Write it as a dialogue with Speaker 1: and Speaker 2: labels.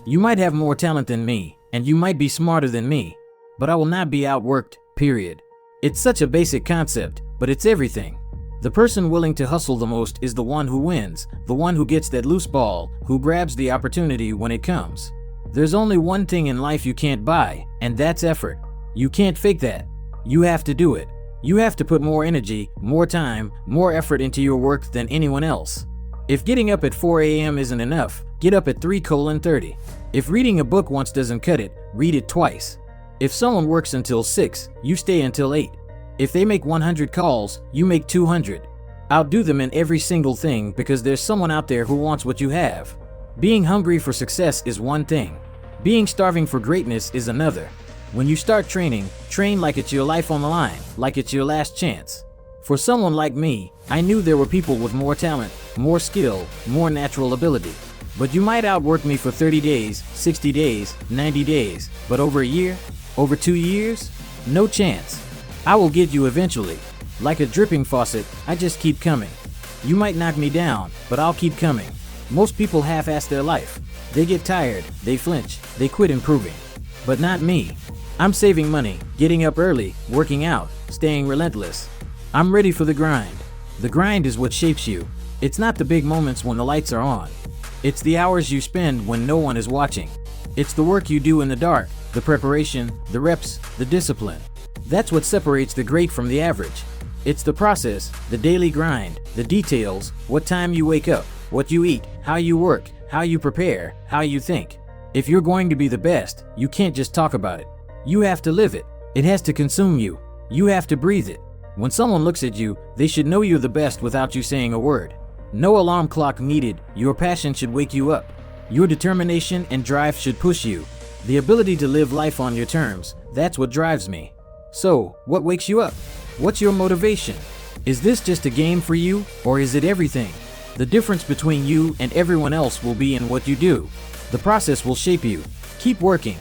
Speaker 1: You might have more talent than me, and you might be smarter than me, but I will not be outworked, period. It's such a basic concept, but it's everything. The person willing to hustle the most is the one who wins, the one who gets that loose ball, who grabs the opportunity when it comes. There's only one thing in life you can't buy, and that's effort. You can't fake that. You have to do it. You have to put more energy, more time, more effort into your work than anyone else. If getting up at 4 a.m. isn't enough, get up at 3:30. If reading a book once doesn't cut it, read it twice. If someone works until 6, you stay until 8. If they make 100 calls, you make 200. Outdo them in every single thing because there's someone out there who wants what you have. Being hungry for success is one thing. Being starving for greatness is another. When you start training, train like it's your life on the line, like it's your last chance. For someone like me, I knew there were people with more talent, more skill, more natural ability. But you might outwork me for 30 days, 60 days, 90 days, but over a year? Over 2 years? No chance. I will get you eventually. Like a dripping faucet, I just keep coming. You might knock me down, but I'll keep coming. Most people half-ass their life. They get tired, they flinch, they quit improving. But not me. I'm saving money, getting up early, working out, staying relentless. I'm ready for the grind. The grind is what shapes you. It's not the big moments when the lights are on. It's the hours you spend when no one is watching. It's the work you do in the dark, the preparation, the reps, the discipline. That's what separates the great from the average. It's the process, the daily grind, the details, what time you wake up, what you eat, how you work, how you prepare, how you think. If you're going to be the best, you can't just talk about it. You have to live it. It has to consume you. You have to breathe it. When someone looks at you, they should know you're the best without you saying a word. No alarm clock needed. Your passion should wake you up. Your determination and drive should push you. The ability to live life on your terms, that's what drives me. So, what wakes you up? What's your motivation? Is this just a game for you, or is it everything? The difference between you and everyone else will be in what you do. The process will shape you. Keep working.